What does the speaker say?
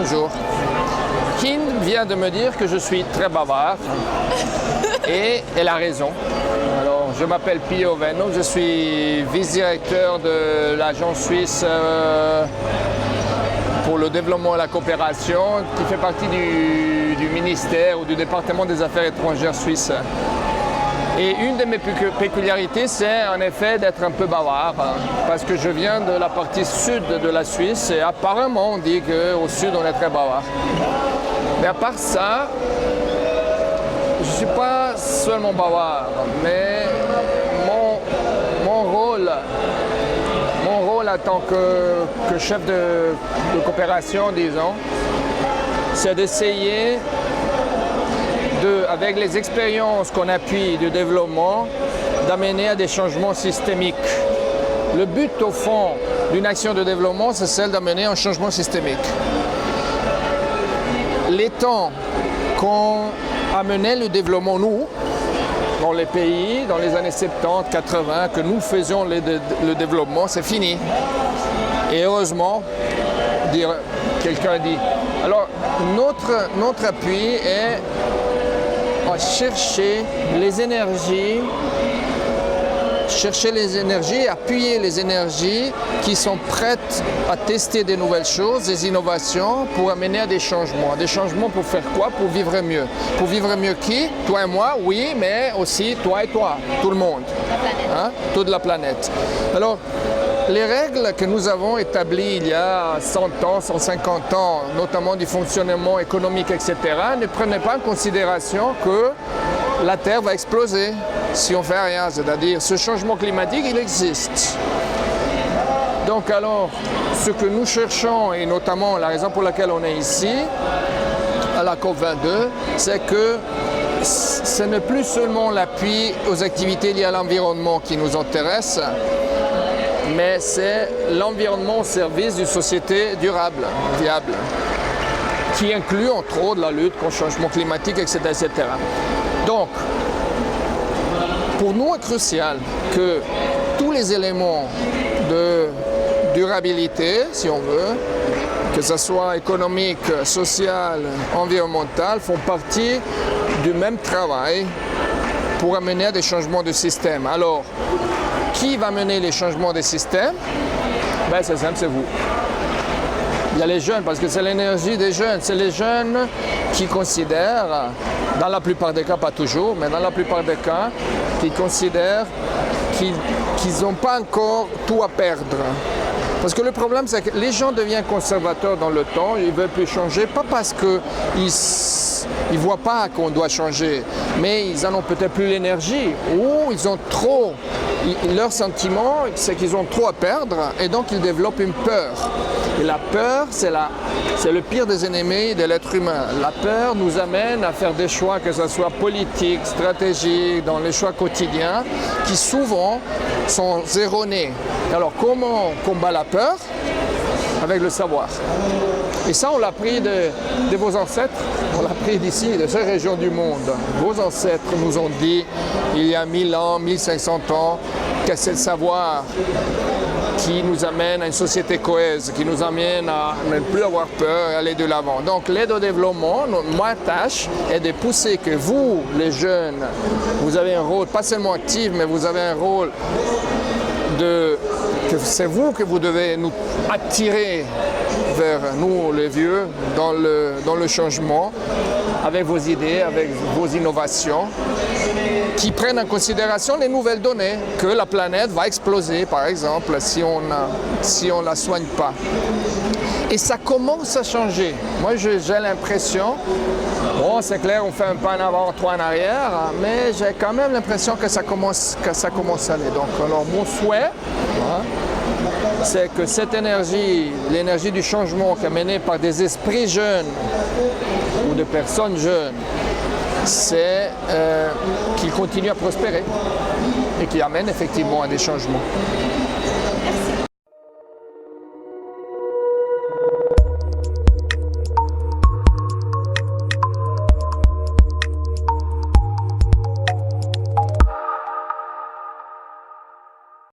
toujours. Kim vient de me dire que je suis très bavard et elle a raison. Alors, je m'appelle Pio Venno, je suis vice-directeur de l'agence suisse pour le développement et la coopération qui fait partie du ministère ou du département des affaires étrangères suisse. Et une de mes péculiarités, c'est en effet d'être un peu bavard, parce que je viens de la partie sud de la Suisse et apparemment on dit qu'au sud on est très bavard. Mais à part ça, je ne suis pas seulement bavard, mais mon rôle en tant que chef de coopération, disons, c'est d'essayer avec les expériences qu'on appuie du développement, d'amener à des changements systémiques. Le but, au fond, d'une action de développement, c'est celle d'amener un changement systémique. Les temps qu'on amenait le développement, nous, dans les pays, dans les années 70, 80, que nous faisions le développement, c'est fini. Et heureusement, quelqu'un dit. Alors, notre appui est à chercher les énergies, appuyer les énergies qui sont prêtes à tester des nouvelles choses, des innovations pour amener à des changements. Des changements pour faire quoi? Pour vivre mieux. Pour vivre mieux qui? Toi et moi, oui, mais aussi toi et toi, tout le monde. Hein? Toute la planète. Alors, les règles que nous avons établies il y a 100 ans, 150 ans, notamment du fonctionnement économique, etc., ne prenaient pas en considération que la Terre va exploser si on ne fait rien. C'est-à-dire, ce changement climatique, il existe. Donc alors, ce que nous cherchons, et notamment la raison pour laquelle on est ici, à la COP22, c'est que ce n'est plus seulement l'appui aux activités liées à l'environnement qui nous intéresse, mais c'est l'environnement au service d'une société durable, viable, qui inclut entre autres la lutte contre le changement climatique, etc., etc. Donc, pour nous, il est crucial que tous les éléments de durabilité, si on veut, que ce soit économique, social, environnemental, font partie du même travail pour amener à des changements de système. Alors, qui va mener les changements des systèmes? Ben, c'est simple, c'est vous. Il y a les jeunes, parce que c'est l'énergie des jeunes. C'est les jeunes qui considèrent, dans la plupart des cas, pas toujours, mais dans la plupart des cas, qui considèrent qu'ils n'ont pas encore tout à perdre. Parce que le problème, c'est que les gens deviennent conservateurs dans le temps, ils ne veulent plus changer, pas parce qu'ils ne voient pas qu'on doit changer, mais ils n'en ont peut-être plus l'énergie, ou ils ont trop. Leur sentiment, c'est qu'ils ont trop à perdre, et donc ils développent une peur. Et la peur, c'est le pire des ennemis de l'être humain. La peur nous amène à faire des choix, que ce soit politiques, stratégiques, dans les choix quotidiens, qui souvent sont erronés. Alors comment on combat la peur? Avec le savoir. Et ça, on l'a pris de vos ancêtres, on l'a pris d'ici, de ces régions du monde. Vos ancêtres nous ont dit, il y a 1000 ans, 1500 ans, que c'est le savoir qui nous amène à une société cohèse, qui nous amène à ne plus avoir peur et aller de l'avant. Donc l'aide au développement, ma tâche est de pousser que vous, les jeunes, vous avez un rôle, pas seulement actif, mais vous avez un rôle que c'est vous que vous devez nous attirer vers nous, les vieux, dans le changement, avec vos idées, avec vos innovations, qui prennent en considération les nouvelles données, que la planète va exploser, par exemple, si on ne la soigne pas. Et ça commence à changer. Moi, j'ai l'impression, bon, c'est clair, on fait un pas en avant, trois en arrière, mais j'ai quand même l'impression que ça commence à aller. Donc, alors, mon souhait, c'est que cette énergie, l'énergie du changement qui est menée par des esprits jeunes ou de personnes jeunes, c'est qu'il continue à prospérer et qui amène effectivement à des changements.